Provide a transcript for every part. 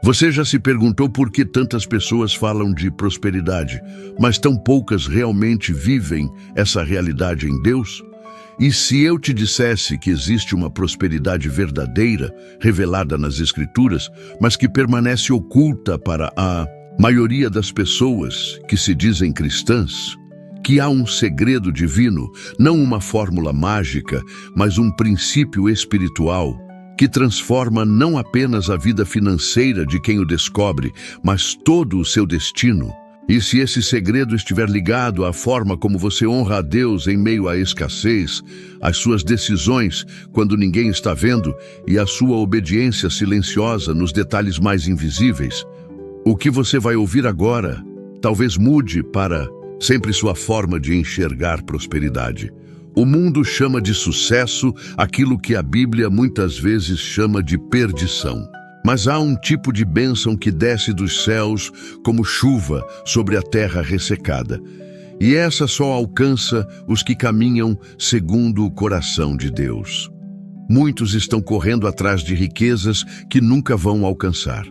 Você já se perguntou por que tantas pessoas falam de prosperidade, mas tão poucas realmente vivem essa realidade em Deus? E se eu te dissesse que existe uma prosperidade verdadeira, revelada nas Escrituras, mas que permanece oculta para a maioria das pessoas que se dizem cristãs? Que há um segredo divino, não uma fórmula mágica, mas um princípio espiritual que transforma não apenas a vida financeira de quem o descobre, mas todo o seu destino. E se esse segredo estiver ligado à forma como você honra a Deus em meio à escassez, às suas decisões quando ninguém está vendo e à sua obediência silenciosa nos detalhes mais invisíveis, o que você vai ouvir agora talvez mude para sempre sua forma de enxergar prosperidade. O mundo chama de sucesso aquilo que a Bíblia muitas vezes chama de perdição. Mas há um tipo de bênção que desce dos céus como chuva sobre a terra ressecada. E essa só alcança os que caminham segundo o coração de Deus. Muitos estão correndo atrás de riquezas que nunca vão alcançar.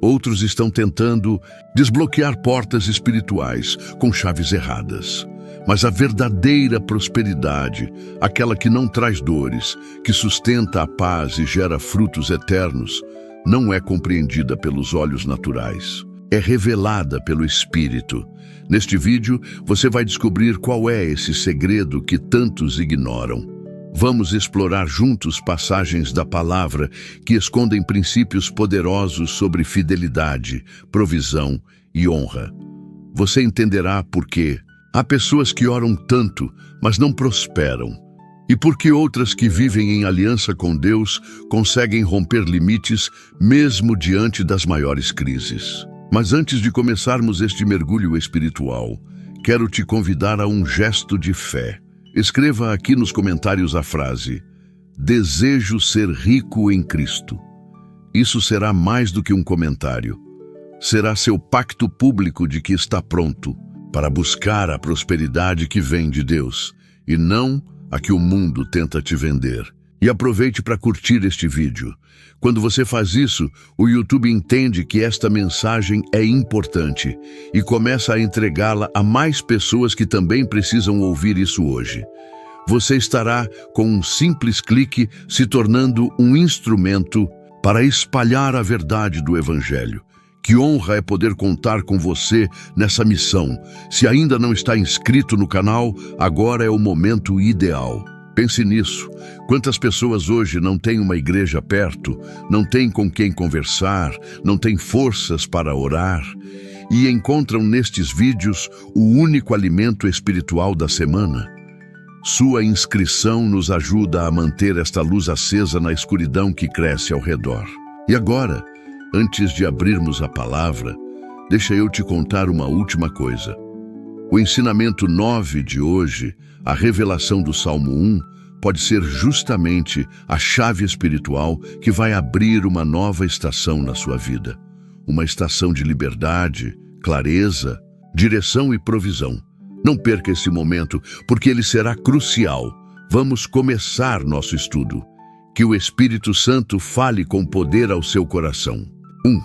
Outros estão tentando desbloquear portas espirituais com chaves erradas. Mas a verdadeira prosperidade, aquela que não traz dores, que sustenta a paz e gera frutos eternos, não é compreendida pelos olhos naturais. É revelada pelo Espírito. Neste vídeo, você vai descobrir qual é esse segredo que tantos ignoram. Vamos explorar juntos passagens da palavra que escondem princípios poderosos sobre fidelidade, provisão e honra. Você entenderá por quê há pessoas que oram tanto, mas não prosperam. E porque outras que vivem em aliança com Deus conseguem romper limites mesmo diante das maiores crises. Mas antes de começarmos este mergulho espiritual, quero te convidar a um gesto de fé. Escreva aqui nos comentários a frase: "Desejo ser rico em Cristo". Isso será mais do que um comentário. Será seu pacto público de que está pronto para buscar a prosperidade que vem de Deus, e não a que o mundo tenta te vender. E aproveite para curtir este vídeo. Quando você faz isso, o YouTube entende que esta mensagem é importante e começa a entregá-la a mais pessoas que também precisam ouvir isso hoje. Você estará, com um simples clique, se tornando um instrumento para espalhar a verdade do Evangelho. Que honra é poder contar com você nessa missão. Se ainda não está inscrito no canal, agora é o momento ideal. Pense nisso. Quantas pessoas hoje não têm uma igreja perto, não têm com quem conversar, não têm forças para orar e encontram nestes vídeos o único alimento espiritual da semana? Sua inscrição nos ajuda a manter esta luz acesa na escuridão que cresce ao redor. E agora, antes de abrirmos a palavra, deixa eu te contar uma última coisa. O ensinamento 9 de hoje, a revelação do Salmo 1, pode ser justamente a chave espiritual que vai abrir uma nova estação na sua vida. Uma estação de liberdade, clareza, direção e provisão. Não perca esse momento, porque ele será crucial. Vamos começar nosso estudo. Que o Espírito Santo fale com poder ao seu coração. 1.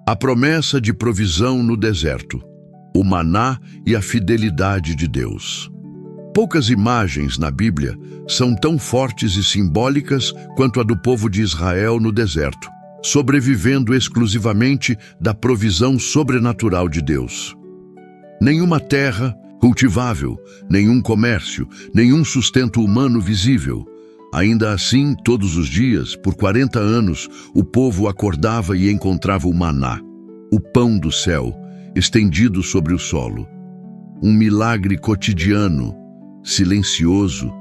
A promessa de provisão no deserto. O maná e a fidelidade de Deus. Poucas imagens na Bíblia são tão fortes e simbólicas quanto a do povo de Israel no deserto, sobrevivendo exclusivamente da provisão sobrenatural de Deus. Nenhuma terra cultivável, nenhum comércio, nenhum sustento humano visível. Ainda assim, todos os dias, por 40 anos, o povo acordava e encontrava o maná, o pão do céu, estendido sobre o solo. Um milagre cotidiano, silencioso,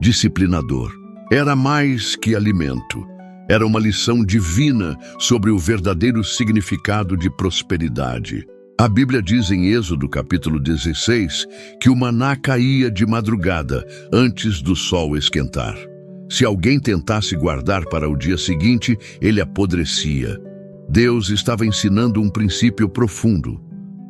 disciplinador. Era mais que alimento. Era uma lição divina sobre o verdadeiro significado de prosperidade. A Bíblia diz em Êxodo capítulo 16 que o maná caía de madrugada antes do sol esquentar. Se alguém tentasse guardar para o dia seguinte, ele apodrecia. Deus estava ensinando um princípio profundo.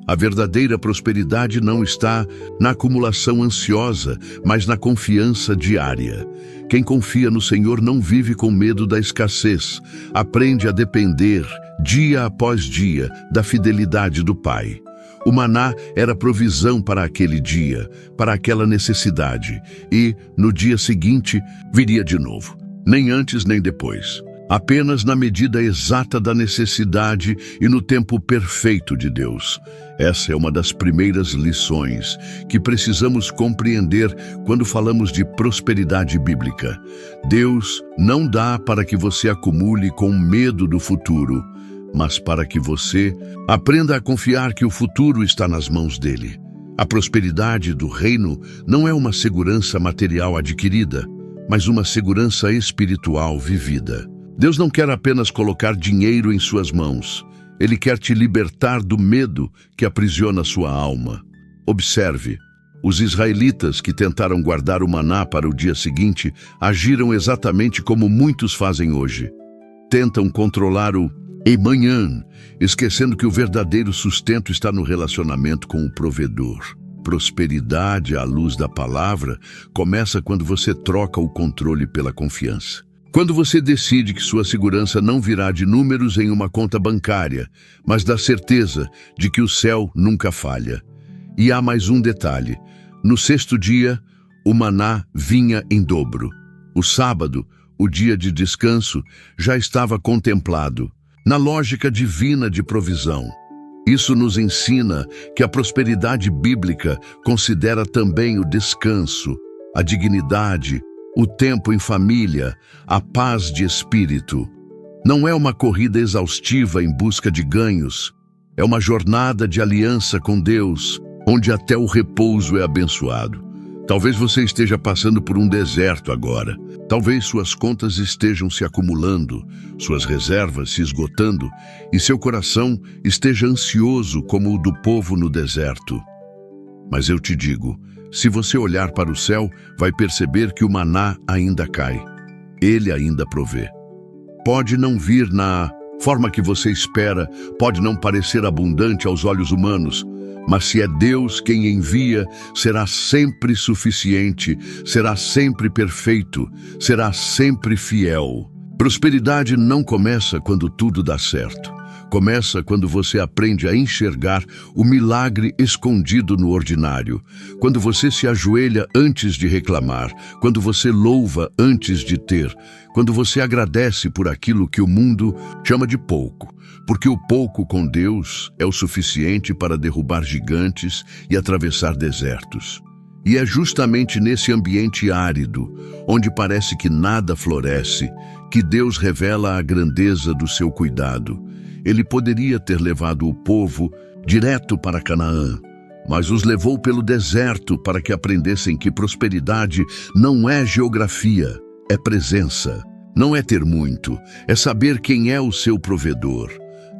A verdadeira prosperidade não está na acumulação ansiosa, mas na confiança diária. Quem confia no Senhor não vive com medo da escassez. Aprende a depender, dia após dia, da fidelidade do Pai. O maná era provisão para aquele dia, para aquela necessidade, e, no dia seguinte, viria de novo. Nem antes nem depois. Apenas na medida exata da necessidade e no tempo perfeito de Deus. Essa é uma das primeiras lições que precisamos compreender quando falamos de prosperidade bíblica. Deus não dá para que você acumule com medo do futuro, mas para que você aprenda a confiar que o futuro está nas mãos dele. A prosperidade do reino não é uma segurança material adquirida, mas uma segurança espiritual vivida. Deus não quer apenas colocar dinheiro em suas mãos. Ele quer te libertar do medo que aprisiona sua alma. Observe, os israelitas que tentaram guardar o maná para o dia seguinte agiram exatamente como muitos fazem hoje. Tentam controlar o amanhã, esquecendo que o verdadeiro sustento está no relacionamento com o provedor. Prosperidade à luz da palavra começa quando você troca o controle pela confiança. Quando você decide que sua segurança não virá de números em uma conta bancária, mas da certeza de que o céu nunca falha. E há mais um detalhe. No sexto dia, o maná vinha em dobro. O sábado, o dia de descanso, já estava contemplado, na lógica divina de provisão. Isso nos ensina que a prosperidade bíblica considera também o descanso, a dignidade, o tempo em família, a paz de espírito. Não é uma corrida exaustiva em busca de ganhos. É uma jornada de aliança com Deus, onde até o repouso é abençoado. Talvez você esteja passando por um deserto agora. Talvez suas contas estejam se acumulando, suas reservas se esgotando, e seu coração esteja ansioso como o do povo no deserto. Mas eu te digo, se você olhar para o céu, vai perceber que o maná ainda cai. Ele ainda provê. Pode não vir na forma que você espera, pode não parecer abundante aos olhos humanos, mas se é Deus quem envia, será sempre suficiente, será sempre perfeito, será sempre fiel. Prosperidade não começa quando tudo dá certo. Começa quando você aprende a enxergar o milagre escondido no ordinário, quando você se ajoelha antes de reclamar, quando você louva antes de ter, quando você agradece por aquilo que o mundo chama de pouco, porque o pouco com Deus é o suficiente para derrubar gigantes e atravessar desertos. E é justamente nesse ambiente árido, onde parece que nada floresce, que Deus revela a grandeza do seu cuidado. Ele poderia ter levado o povo direto para Canaã, mas os levou pelo deserto para que aprendessem que prosperidade não é geografia, é presença. Não é ter muito, é saber quem é o seu provedor.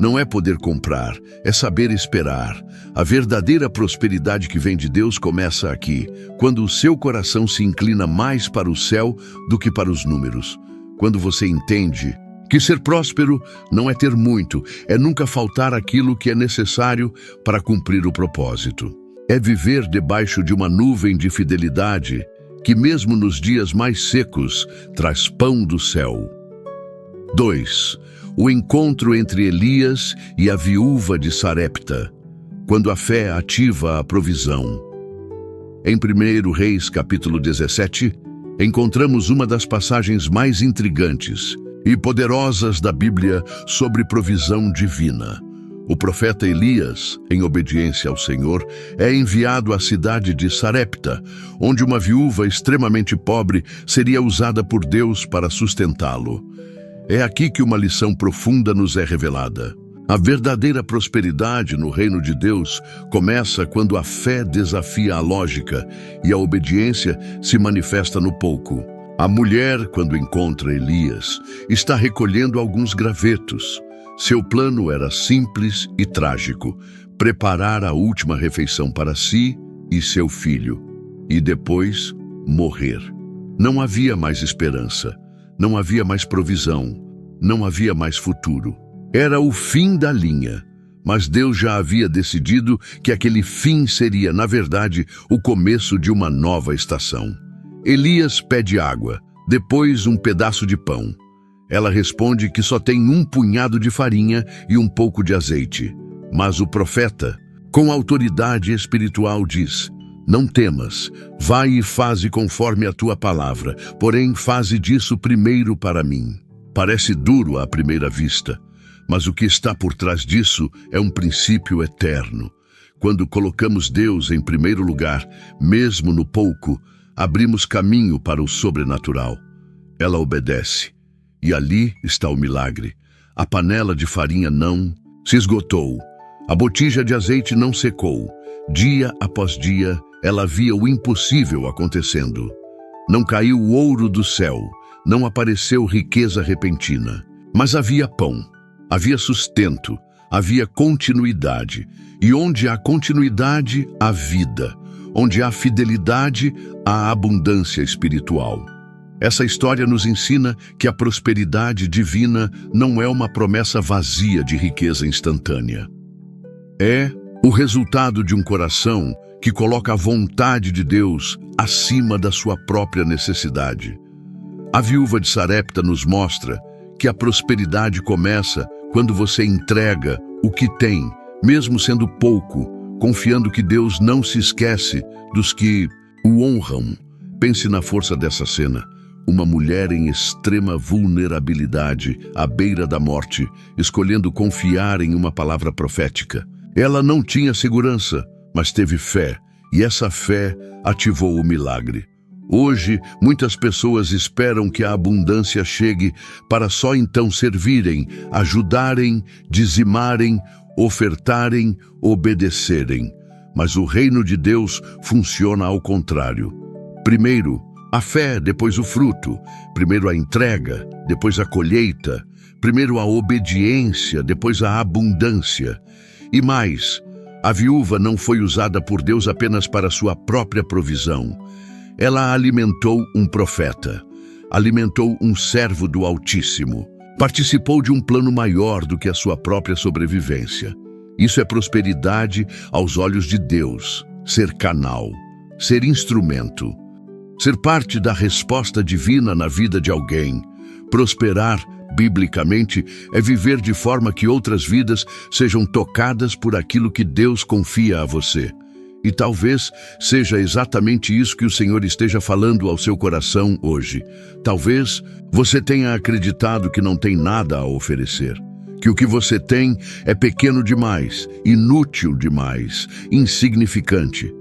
Não é poder comprar, é saber esperar. A verdadeira prosperidade que vem de Deus começa aqui, quando o seu coração se inclina mais para o céu do que para os números. Quando você entende que ser próspero não é ter muito, é nunca faltar aquilo que é necessário para cumprir o propósito. É viver debaixo de uma nuvem de fidelidade que mesmo nos dias mais secos traz pão do céu. 2. O encontro entre Elias e a viúva de Sarepta, quando a fé ativa a provisão. Em 1 Reis, capítulo 17, encontramos uma das passagens mais intrigantes e poderosas da Bíblia sobre provisão divina. O profeta Elias, em obediência ao Senhor, é enviado à cidade de Sarepta, onde uma viúva extremamente pobre seria usada por Deus para sustentá-lo. É aqui que uma lição profunda nos é revelada. A verdadeira prosperidade no reino de Deus começa quando a fé desafia a lógica e a obediência se manifesta no pouco. A mulher, quando encontra Elias, está recolhendo alguns gravetos. Seu plano era simples e trágico: preparar a última refeição para si e seu filho, e depois morrer. Não havia mais esperança, não havia mais provisão, não havia mais futuro. Era o fim da linha, Mas Deus já havia decidido que aquele fim seria, na verdade, o começo de uma nova estação. Elias pede água, depois um pedaço de pão. Ela responde que só tem um punhado de farinha e um pouco de azeite. Mas o profeta, com autoridade espiritual, diz: não temas, vai e faze conforme a tua palavra, porém faze disso primeiro para mim. Parece duro à primeira vista, mas o que está por trás disso é um princípio eterno. Quando colocamos Deus em primeiro lugar, mesmo no pouco, abrimos caminho para o sobrenatural. Ela obedece, e ali está o milagre. A panela de farinha não se esgotou, a botija de azeite não secou. Dia após dia, ela via o impossível acontecendo. Não caiu o ouro do céu, não apareceu riqueza repentina, mas havia pão, havia sustento, havia continuidade. E onde há continuidade, há vida. Onde há fidelidade, há abundância espiritual. Essa história nos ensina que a prosperidade divina não é uma promessa vazia de riqueza instantânea. É o resultado de um coração que coloca a vontade de Deus acima da sua própria necessidade. A viúva de Sarepta nos mostra que a prosperidade começa quando você entrega o que tem, mesmo sendo pouco, confiando que Deus não se esquece dos que o honram. Pense na força dessa cena. Uma mulher em extrema vulnerabilidade, à beira da morte, escolhendo confiar em uma palavra profética. Ela não tinha segurança, mas teve fé, e essa fé ativou o milagre. Hoje, muitas pessoas esperam que a abundância chegue para só então servirem, ajudarem, dizimarem, ofertarem, obedecerem. Mas o reino de Deus funciona ao contrário. Primeiro, a fé, depois o fruto. Primeiro a entrega, depois a colheita. Primeiro a obediência, depois a abundância. E mais, a viúva não foi usada por Deus apenas para sua própria provisão. Ela alimentou um profeta, alimentou um servo do Altíssimo, participou de um plano maior do que a sua própria sobrevivência. Isso é prosperidade aos olhos de Deus, ser canal, ser instrumento, ser parte da resposta divina na vida de alguém. Prosperar, biblicamente, é viver de forma que outras vidas sejam tocadas por aquilo que Deus confia a você. E talvez seja exatamente isso que o Senhor esteja falando ao seu coração hoje. Talvez você tenha acreditado que não tem nada a oferecer, que o que você tem é pequeno demais, inútil demais, insignificante.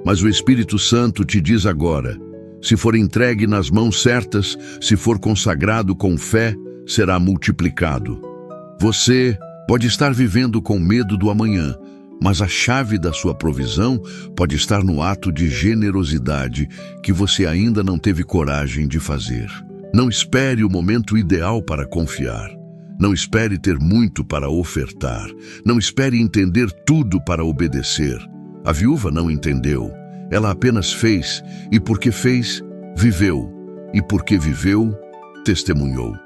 Mas o Espírito Santo te diz agora: se for entregue nas mãos certas, se for consagrado com fé, será multiplicado. Você pode estar vivendo com medo do amanhã, mas a chave da sua provisão pode estar no ato de generosidade que você ainda não teve coragem de fazer. Não espere o momento ideal para confiar. Não espere ter muito para ofertar. Não espere entender tudo para obedecer. A viúva não entendeu. Ela apenas fez, e porque fez, viveu. E porque viveu, testemunhou.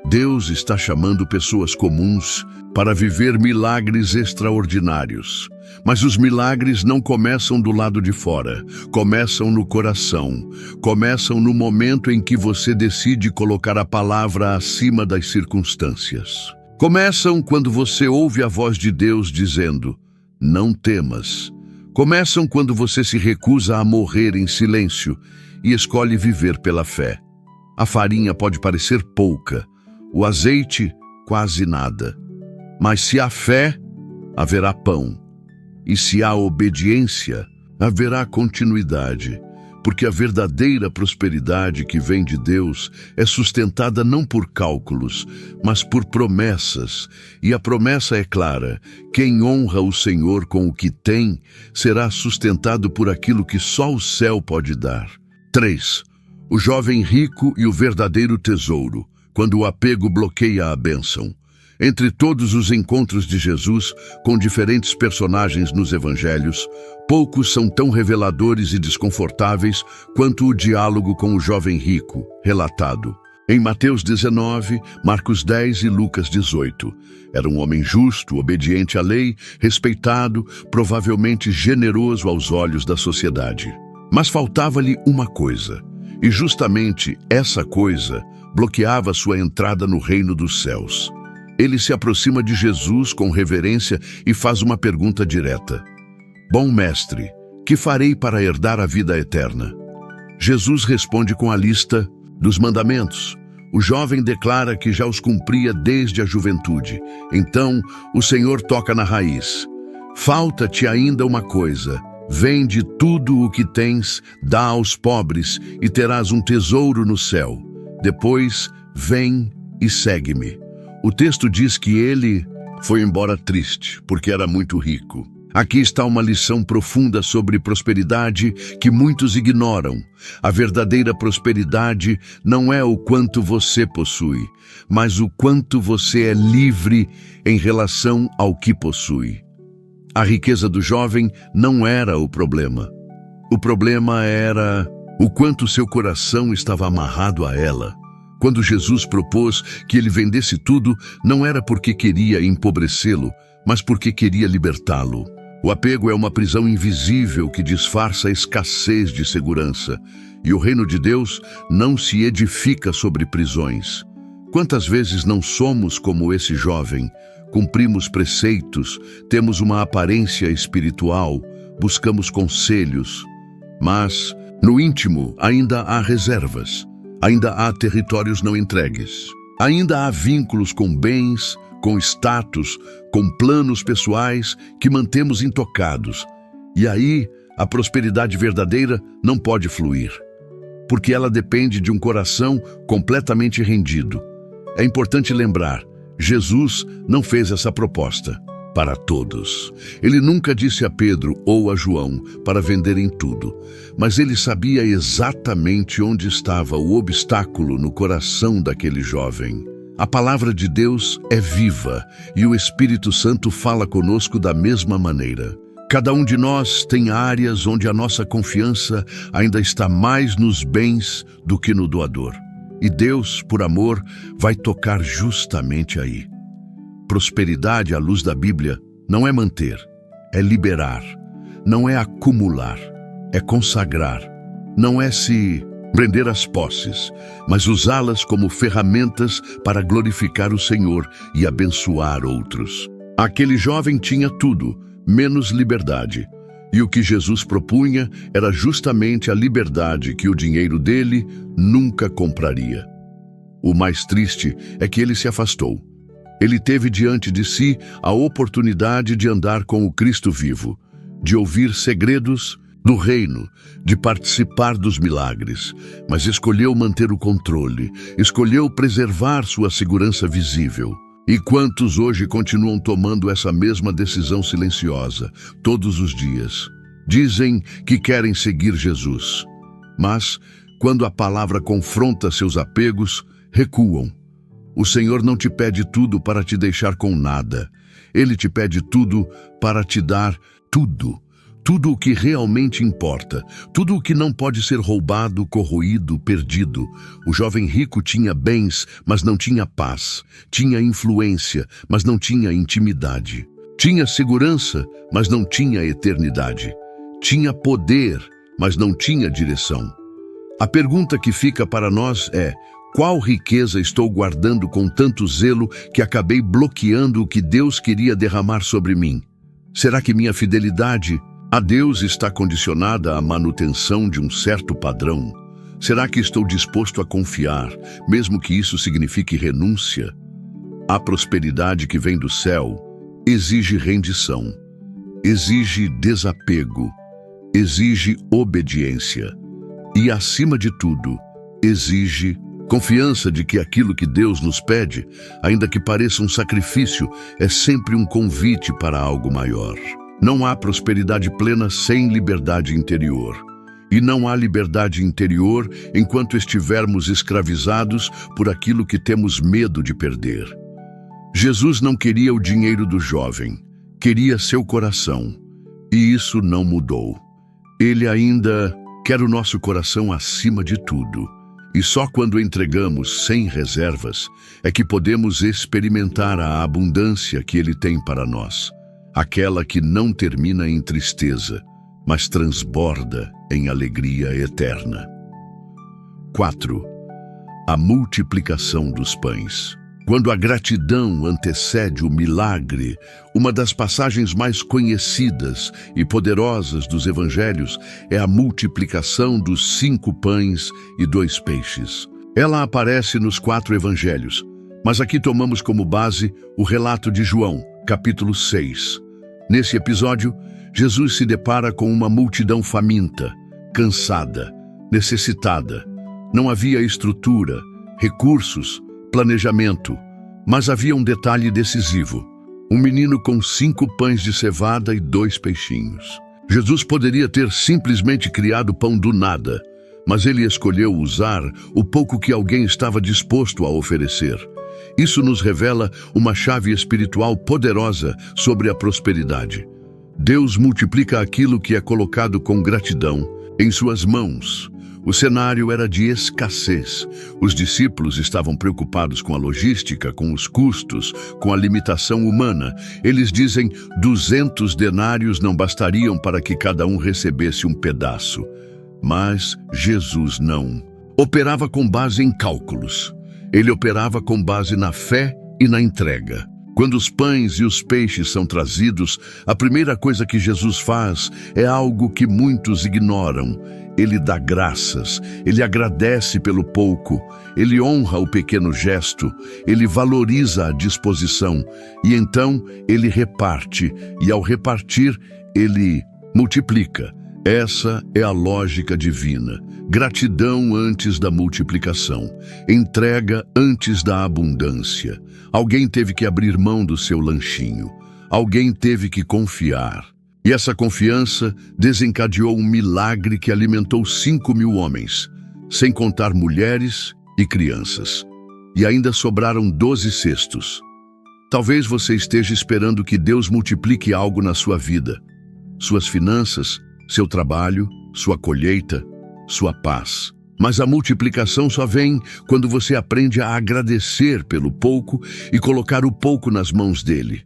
Deus está chamando pessoas comuns para viver milagres extraordinários. Mas os milagres não começam do lado de fora, começam no coração, começam no momento em que você decide colocar a palavra acima das circunstâncias. Começam quando você ouve a voz de Deus dizendo: não temas. Começam quando você se recusa a morrer em silêncio e escolhe viver pela fé. A farinha pode parecer pouca, o azeite quase nada. Mas se há fé, haverá pão. E se há obediência, haverá continuidade. Porque a verdadeira prosperidade que vem de Deus é sustentada não por cálculos, mas por promessas. E a promessa é clara: quem honra o Senhor com o que tem, será sustentado por aquilo que só o céu pode dar. 3. O jovem rico e o verdadeiro tesouro, quando o apego bloqueia a bênção. Entre todos os encontros de Jesus com diferentes personagens nos evangelhos, poucos são tão reveladores e desconfortáveis quanto o diálogo com o jovem rico, relatado. Em Mateus 19, Marcos 10 e Lucas 18. Era um homem justo, obediente à lei, respeitado, provavelmente generoso aos olhos da sociedade. Mas faltava-lhe uma coisa, e justamente essa coisa bloqueava sua entrada no reino dos céus. Ele se aproxima de Jesus com reverência e faz uma pergunta direta. Bom mestre, que farei para herdar a vida eterna? Jesus responde com a lista dos mandamentos. O jovem declara que já os cumpria desde a juventude. Então, o Senhor toca na raiz. Falta-te ainda uma coisa. Vende tudo o que tens, dá aos pobres e terás um tesouro no céu. Depois, vem e segue-me. O texto diz que ele foi embora triste, porque era muito rico. Aqui está uma lição profunda sobre prosperidade que muitos ignoram. A verdadeira prosperidade não é o quanto você possui, mas o quanto você é livre em relação ao que possui. A riqueza do jovem não era o problema. O problema era o quanto seu coração estava amarrado a ela. Quando Jesus propôs que ele vendesse tudo, não era porque queria empobrecê-lo, mas porque queria libertá-lo. O apego é uma prisão invisível que disfarça a escassez de segurança, e o reino de Deus não se edifica sobre prisões. Quantas vezes não somos como esse jovem? Cumprimos preceitos, temos uma aparência espiritual, buscamos conselhos, mas no íntimo ainda há reservas, ainda há territórios não entregues, ainda há vínculos com bens, com status, com planos pessoais que mantemos intocados. E aí, a prosperidade verdadeira não pode fluir, porque ela depende de um coração completamente rendido. É importante lembrar, Jesus não fez essa proposta para todos. Ele nunca disse a Pedro ou a João para venderem tudo, mas ele sabia exatamente onde estava o obstáculo no coração daquele jovem. A palavra de Deus é viva e o Espírito Santo fala conosco da mesma maneira. Cada um de nós tem áreas onde a nossa confiança ainda está mais nos bens do que no doador. E Deus, por amor, vai tocar justamente aí. Prosperidade à luz da Bíblia não é manter, é liberar. Não é acumular, é consagrar. Não é se prender às posses, mas usá-las como ferramentas para glorificar o Senhor e abençoar outros. Aquele jovem tinha tudo, menos liberdade. E o que Jesus propunha era justamente a liberdade que o dinheiro dele nunca compraria. O mais triste é que ele se afastou. Ele teve diante de si a oportunidade de andar com o Cristo vivo, de ouvir segredos do reino, de participar dos milagres, mas escolheu manter o controle, escolheu preservar sua segurança visível. E quantos hoje continuam tomando essa mesma decisão silenciosa, todos os dias? Dizem que querem seguir Jesus, mas, quando a palavra confronta seus apegos, recuam. O Senhor não te pede tudo para te deixar com nada. Ele te pede tudo para te dar tudo. Tudo o que realmente importa, tudo o que não pode ser roubado, corroído, perdido. O jovem rico tinha bens, mas não tinha paz. Tinha influência, mas não tinha intimidade. Tinha segurança, mas não tinha eternidade. Tinha poder, mas não tinha direção. A pergunta que fica para nós é: qual riqueza estou guardando com tanto zelo que acabei bloqueando o que Deus queria derramar sobre mim? Será que minha fidelidade a Deus está condicionada à manutenção de um certo padrão? Será que estou disposto a confiar, mesmo que isso signifique renúncia? A prosperidade que vem do céu exige rendição, exige desapego, exige obediência e, acima de tudo, exige confiança de que aquilo que Deus nos pede, ainda que pareça um sacrifício, é sempre um convite para algo maior. Não há prosperidade plena sem liberdade interior. E não há liberdade interior enquanto estivermos escravizados por aquilo que temos medo de perder. Jesus não queria o dinheiro do jovem, queria seu coração. E isso não mudou. Ele ainda quer o nosso coração acima de tudo. E só quando entregamos sem reservas é que podemos experimentar a abundância que Ele tem para nós, aquela que não termina em tristeza, mas transborda em alegria eterna. 4. A multiplicação dos pães. Quando a gratidão antecede o milagre, uma das passagens mais conhecidas e poderosas dos evangelhos é a multiplicação dos 5 pães e 2 peixes. Ela aparece nos 4 evangelhos, mas aqui tomamos como base o relato de João, capítulo 6. Nesse episódio, Jesus se depara com uma multidão faminta, cansada, necessitada. Não havia estrutura, recursos, planejamento, mas havia um detalhe decisivo: um menino com 5 pães de cevada e 2 peixinhos. Jesus poderia ter simplesmente criado pão do nada, mas ele escolheu usar o pouco que alguém estava disposto a oferecer. Isso nos revela uma chave espiritual poderosa sobre a prosperidade. Deus multiplica aquilo que é colocado com gratidão em suas mãos. O cenário era de escassez. Os discípulos estavam preocupados com a logística, com os custos, com a limitação humana. Eles dizem: 200 denários não bastariam para que cada um recebesse um pedaço. Mas Jesus não. Operava com base em cálculos. Ele operava com base na fé e na entrega. Quando os pães e os peixes são trazidos, a primeira coisa que Jesus faz é algo que muitos ignoram. Ele dá graças, ele agradece pelo pouco, ele honra o pequeno gesto, ele valoriza a disposição e então ele reparte, e ao repartir, ele multiplica. Essa é a lógica divina. Gratidão antes da multiplicação, entrega antes da abundância. Alguém teve que abrir mão do seu lanchinho, alguém teve que confiar. E essa confiança desencadeou um milagre que alimentou 5.000 homens, sem contar mulheres e crianças. E ainda sobraram 12 cestos. Talvez você esteja esperando que Deus multiplique algo na sua vida, suas finanças, seu trabalho, sua colheita, sua paz. Mas a multiplicação só vem quando você aprende a agradecer pelo pouco e colocar o pouco nas mãos dele.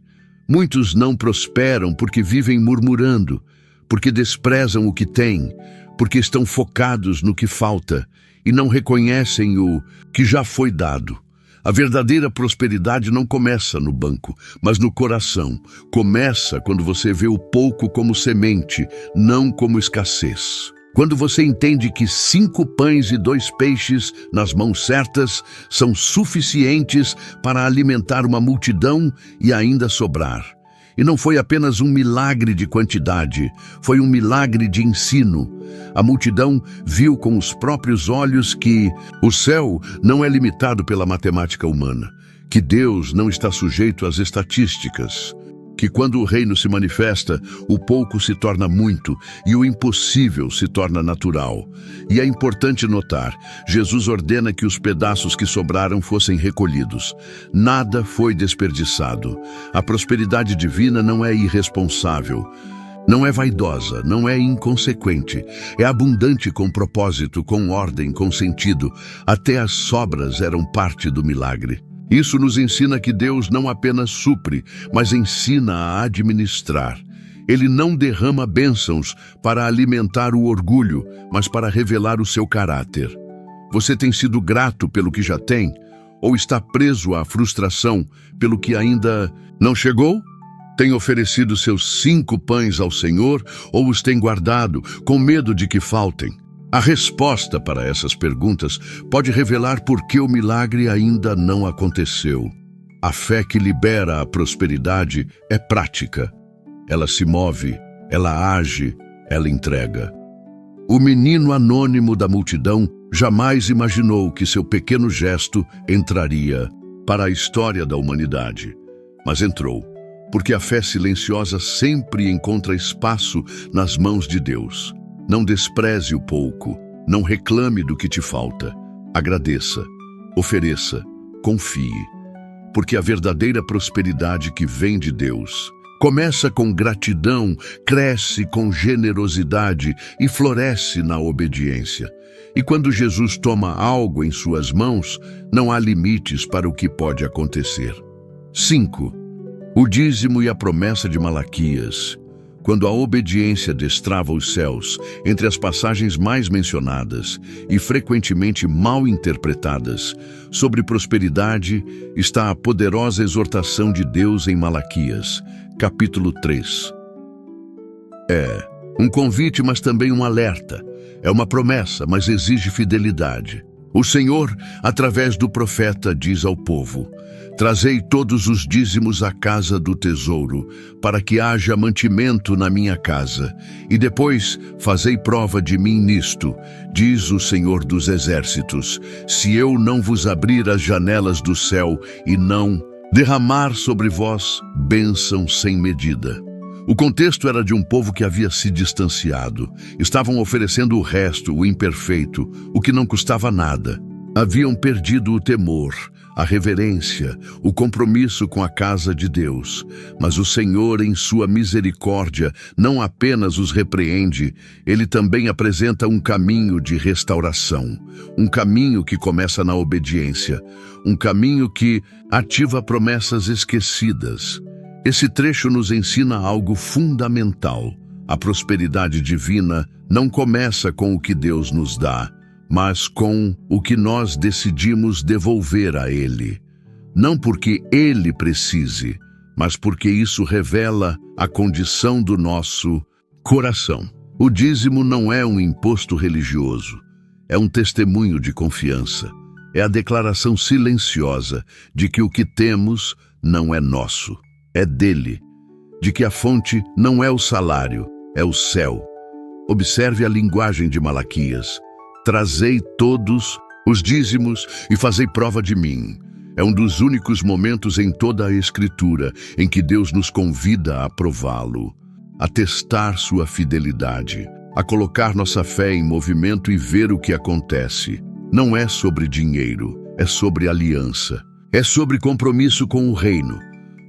Muitos não prosperam porque vivem murmurando, porque desprezam o que têm, porque estão focados no que falta e não reconhecem o que já foi dado. A verdadeira prosperidade não começa no banco, mas no coração. Começa quando você vê o pouco como semente, não como escassez. Quando você entende que 5 pães e 2 peixes nas mãos certas são suficientes para alimentar uma multidão e ainda sobrar. E não foi apenas um milagre de quantidade, foi um milagre de ensino. A multidão viu com os próprios olhos que o céu não é limitado pela matemática humana, que Deus não está sujeito às estatísticas, que quando o reino se manifesta, o pouco se torna muito e o impossível se torna natural. E é importante notar, Jesus ordena que os pedaços que sobraram fossem recolhidos. Nada foi desperdiçado. A prosperidade divina não é irresponsável, não é vaidosa, não é inconsequente. É abundante com propósito, com ordem, com sentido. Até as sobras eram parte do milagre. Isso nos ensina que Deus não apenas supre, mas ensina a administrar. Ele não derrama bênçãos para alimentar o orgulho, mas para revelar o seu caráter. Você tem sido grato pelo que já tem? Ou está preso à frustração pelo que ainda não chegou? Tem oferecido seus 5 pães ao Senhor ou os tem guardado com medo de que faltem? A resposta para essas perguntas pode revelar por que o milagre ainda não aconteceu. A fé que libera a prosperidade é prática. Ela se move, ela age, ela entrega. O menino anônimo da multidão jamais imaginou que seu pequeno gesto entraria para a história da humanidade. Mas entrou, porque a fé silenciosa sempre encontra espaço nas mãos de Deus. Não despreze o pouco, não reclame do que te falta. Agradeça, ofereça, confie. Porque a verdadeira prosperidade que vem de Deus Começa com gratidão, cresce com generosidade e floresce na obediência. E quando Jesus toma algo em suas mãos, não há limites para o que pode acontecer. 5. O dízimo e a promessa de Malaquias. Quando a obediência destrava os céus, entre as passagens mais mencionadas e frequentemente mal interpretadas sobre prosperidade, está a poderosa exortação de Deus em Malaquias, capítulo 3. É um convite, mas também um alerta. É uma promessa, mas exige fidelidade. O Senhor, através do profeta, diz ao povo: trazei todos os dízimos à casa do tesouro, para que haja mantimento na minha casa, e depois fazei prova de mim nisto, diz o Senhor dos Exércitos, se eu não vos abrir as janelas do céu e não derramar sobre vós bênção sem medida. O contexto era de um povo que havia se distanciado. Estavam oferecendo o resto, o imperfeito, o que não custava nada. Haviam perdido o temor, a reverência, o compromisso com a casa de Deus. Mas o Senhor, em sua misericórdia, não apenas os repreende, Ele também apresenta um caminho de restauração. Um caminho que começa na obediência. Um caminho que ativa promessas esquecidas. Esse trecho nos ensina algo fundamental. A prosperidade divina não começa com o que Deus nos dá, mas com o que nós decidimos devolver a Ele. Não porque Ele precise, mas porque isso revela a condição do nosso coração. O dízimo não é um imposto religioso, é um testemunho de confiança. É a declaração silenciosa de que o que temos não é nosso. É dele, de que a fonte não é o salário, é o céu. Observe a linguagem de Malaquias. Trazei todos os dízimos e fazei prova de mim. É um dos únicos momentos em toda a Escritura em que Deus nos convida a prová-lo, a testar sua fidelidade, a colocar nossa fé em movimento e ver o que acontece. Não é sobre dinheiro, é sobre aliança. É sobre compromisso com o reino.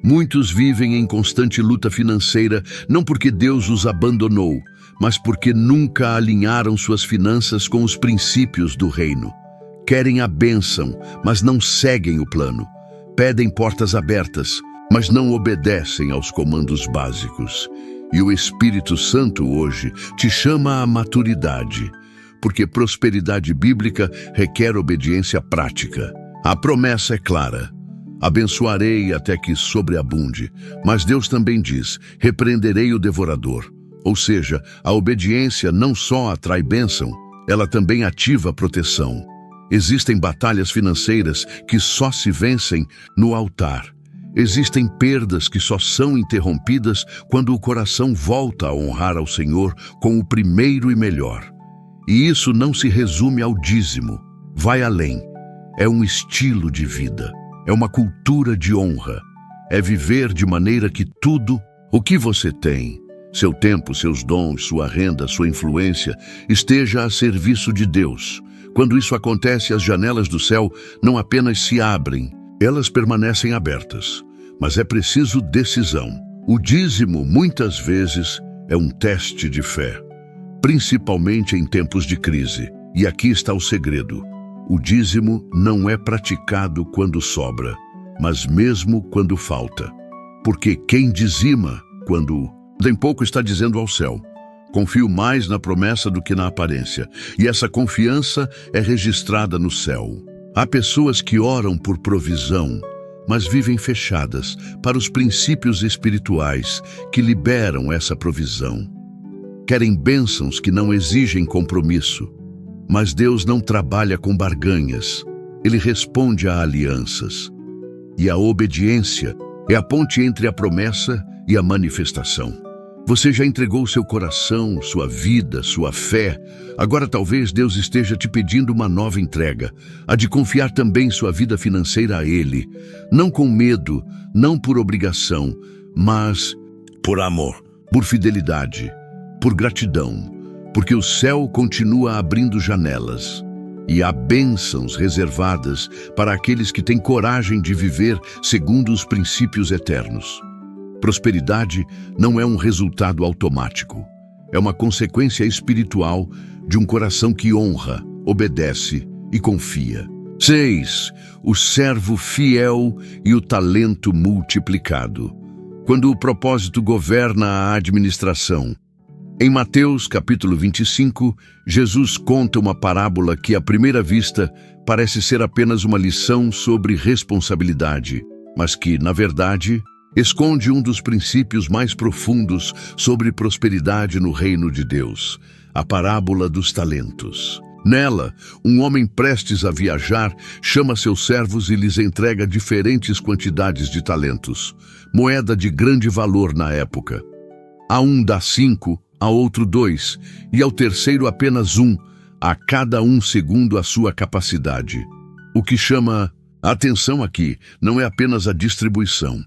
Muitos vivem em constante luta financeira, não porque Deus os abandonou, mas porque nunca alinharam suas finanças com os princípios do reino. Querem a bênção, mas não seguem o plano. Pedem portas abertas, mas não obedecem aos comandos básicos. E o Espírito Santo hoje te chama à maturidade, porque prosperidade bíblica requer obediência prática. A promessa é clara. Abençoarei até que sobreabunde, mas Deus também diz, repreenderei o devorador. Ou seja, a obediência não só atrai bênção, ela também ativa proteção. Existem batalhas financeiras que só se vencem no altar. Existem perdas que só são interrompidas quando o coração volta a honrar ao Senhor com o primeiro e melhor. E isso não se resume ao dízimo, vai além. É um estilo de vida. É uma cultura de honra. É viver de maneira que tudo o que você tem, seu tempo, seus dons, sua renda, sua influência, esteja a serviço de Deus. Quando isso acontece, as janelas do céu não apenas se abrem, elas permanecem abertas. Mas é preciso decisão. O dízimo, muitas vezes, é um teste de fé, principalmente em tempos de crise. E aqui está o segredo. O dízimo não é praticado quando sobra, mas mesmo quando falta. Porque quem dizima, quando tem pouco, está dizendo ao céu: confio mais na promessa do que na aparência. E essa confiança é registrada no céu. Há pessoas que oram por provisão, mas vivem fechadas para os princípios espirituais que liberam essa provisão. Querem bênçãos que não exigem compromisso. Mas Deus não trabalha com barganhas, Ele responde a alianças. E a obediência é a ponte entre a promessa e a manifestação. Você já entregou seu coração, sua vida, sua fé. Agora talvez Deus esteja te pedindo uma nova entrega, a de confiar também sua vida financeira a Ele. Não com medo, não por obrigação, mas por amor, por fidelidade, por gratidão. Porque o céu continua abrindo janelas e há bênçãos reservadas para aqueles que têm coragem de viver segundo os princípios eternos. Prosperidade não é um resultado automático. É uma consequência espiritual de um coração que honra, obedece e confia. 6. O servo fiel e o talento multiplicado. Quando o propósito governa a administração. Em Mateus capítulo 25, Jesus conta uma parábola que à primeira vista parece ser apenas uma lição sobre responsabilidade, mas que, na verdade, esconde um dos princípios mais profundos sobre prosperidade no reino de Deus, a parábola dos talentos. Nela, um homem prestes a viajar chama seus servos e lhes entrega diferentes quantidades de talentos, moeda de grande valor na época. A um dá 5, a outro 2, e ao terceiro apenas 1, a cada um segundo a sua capacidade. O que chama a atenção aqui não é apenas a distribuição,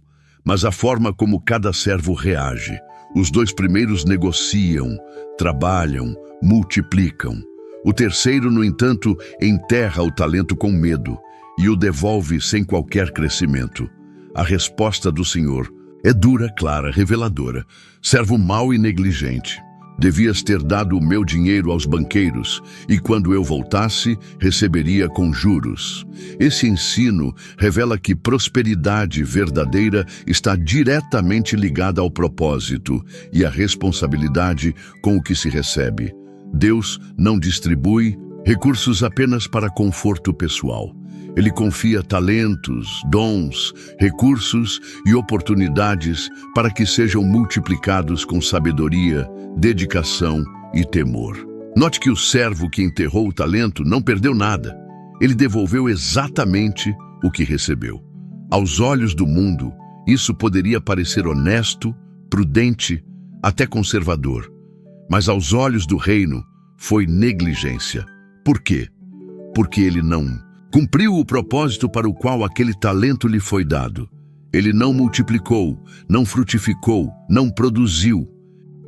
mas a forma como cada servo reage. Os 2 primeiros negociam, trabalham, multiplicam. O terceiro, no entanto, enterra o talento com medo e o devolve sem qualquer crescimento. A resposta do Senhor é dura, clara, reveladora. Servo mau e negligente. Devias ter dado o meu dinheiro aos banqueiros, e quando eu voltasse, receberia com juros. Esse ensino revela que prosperidade verdadeira está diretamente ligada ao propósito e à responsabilidade com o que se recebe. Deus não distribui recursos apenas para conforto pessoal. Ele confia talentos, dons, recursos e oportunidades para que sejam multiplicados com sabedoria, dedicação e temor. Note que o servo que enterrou o talento não perdeu nada. Ele devolveu exatamente o que recebeu. Aos olhos do mundo, isso poderia parecer honesto, prudente, até conservador. Mas aos olhos do reino, foi negligência. Por quê? Porque ele não cumpriu o propósito para o qual aquele talento lhe foi dado. Ele não multiplicou, não frutificou, não produziu.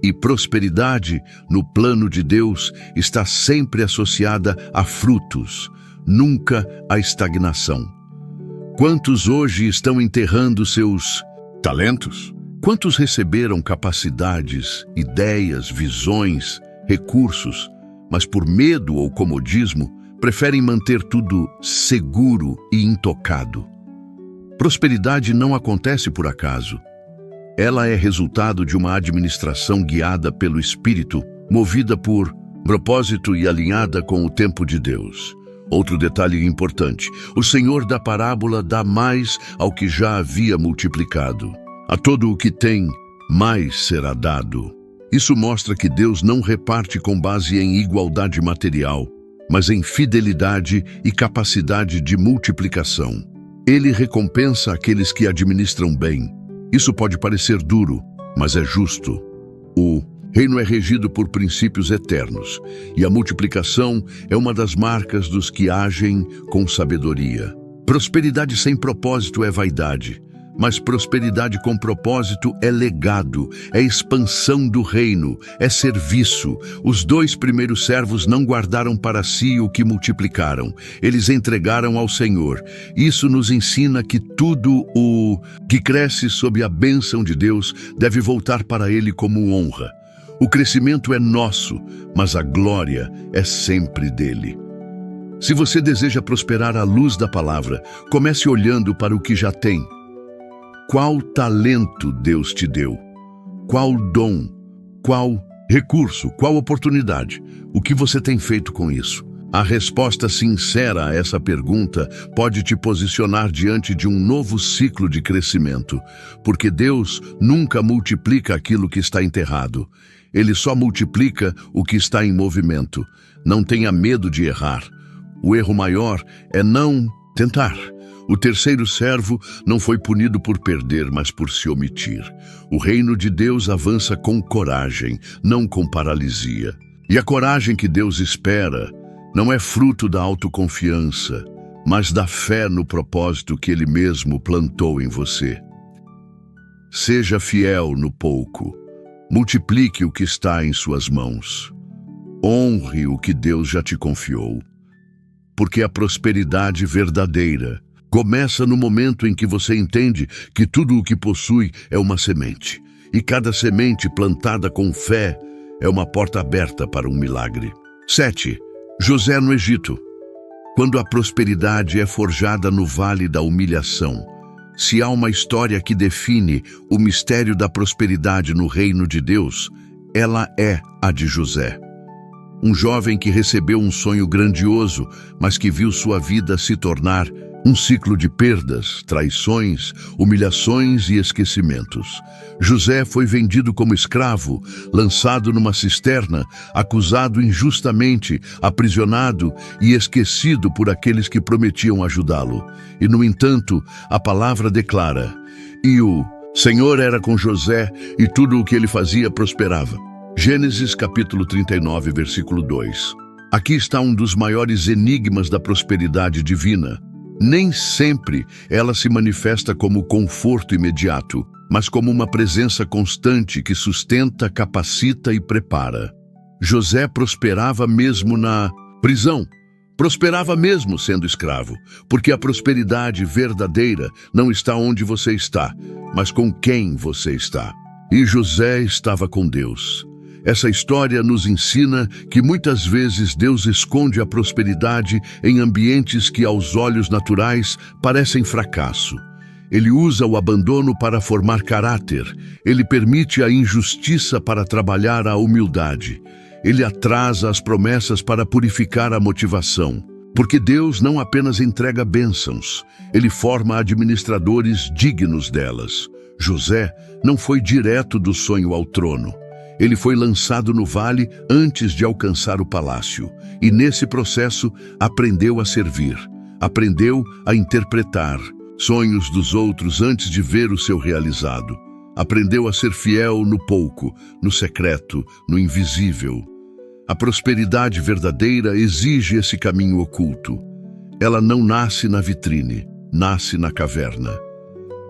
E prosperidade, no plano de Deus, está sempre associada a frutos, nunca a estagnação. Quantos hoje estão enterrando seus talentos? Quantos receberam capacidades, ideias, visões, recursos, mas por medo ou comodismo, preferem manter tudo seguro e intocado? Prosperidade não acontece por acaso. Ela é resultado de uma administração guiada pelo Espírito, movida por propósito e alinhada com o tempo de Deus. Outro detalhe importante: o Senhor da parábola dá mais ao que já havia multiplicado. A todo o que tem, mais será dado. Isso mostra que Deus não reparte com base em igualdade material, mas em fidelidade e capacidade de multiplicação. Ele recompensa aqueles que administram bem. Isso pode parecer duro, mas é justo. O reino é regido por princípios eternos, e a multiplicação é uma das marcas dos que agem com sabedoria. Prosperidade sem propósito é vaidade, mas prosperidade com propósito é legado, é expansão do reino, é serviço. Os 2 primeiros servos não guardaram para si o que multiplicaram, eles entregaram ao Senhor. Isso nos ensina que tudo o que cresce sob a bênção de Deus deve voltar para Ele como honra. O crescimento é nosso, mas a glória é sempre dele. Se você deseja prosperar à luz da palavra, comece olhando para o que já tem. Qual talento Deus te deu? Qual dom? Qual recurso? Qual oportunidade? O que você tem feito com isso? A resposta sincera a essa pergunta pode te posicionar diante de um novo ciclo de crescimento, porque Deus nunca multiplica aquilo que está enterrado. Ele só multiplica o que está em movimento. Não tenha medo de errar. O erro maior é não tentar. O terceiro servo não foi punido por perder, mas por se omitir. O reino de Deus avança com coragem, não com paralisia. E a coragem que Deus espera não é fruto da autoconfiança, mas da fé no propósito que Ele mesmo plantou em você. Seja fiel no pouco. Multiplique o que está em suas mãos. Honre o que Deus já te confiou. Porque a prosperidade verdadeira Começa no momento em que você entende que tudo o que possui é uma semente. E cada semente plantada com fé é uma porta aberta para um milagre. 7. José no Egito. Quando a prosperidade é forjada no vale da humilhação, se há uma história que define o mistério da prosperidade no reino de Deus, ela é a de José. Um jovem que recebeu um sonho grandioso, mas que viu sua vida se tornar um ciclo de perdas, traições, humilhações e esquecimentos. José foi vendido como escravo, lançado numa cisterna, acusado injustamente, aprisionado e esquecido por aqueles que prometiam ajudá-lo. E, no entanto, a palavra declara: "E o Senhor era com José, e tudo o que ele fazia prosperava." Gênesis capítulo 39, versículo 2. Aqui está um dos maiores enigmas da prosperidade divina. Nem sempre ela se manifesta como conforto imediato, mas como uma presença constante que sustenta, capacita e prepara. José prosperava mesmo na prisão. Prosperava mesmo sendo escravo, porque a prosperidade verdadeira não está onde você está, mas com quem você está. E José estava com Deus. Essa história nos ensina que muitas vezes Deus esconde a prosperidade em ambientes que aos olhos naturais parecem fracasso. Ele usa o abandono para formar caráter. Ele permite a injustiça para trabalhar a humildade. Ele atrasa as promessas para purificar a motivação. Porque Deus não apenas entrega bênçãos, Ele forma administradores dignos delas. José não foi direto do sonho ao trono. Ele foi lançado no vale antes de alcançar o palácio, e nesse processo aprendeu a servir, aprendeu a interpretar sonhos dos outros antes de ver o seu realizado, aprendeu a ser fiel no pouco, no secreto, no invisível. A prosperidade verdadeira exige esse caminho oculto. Ela não nasce na vitrine, nasce na caverna.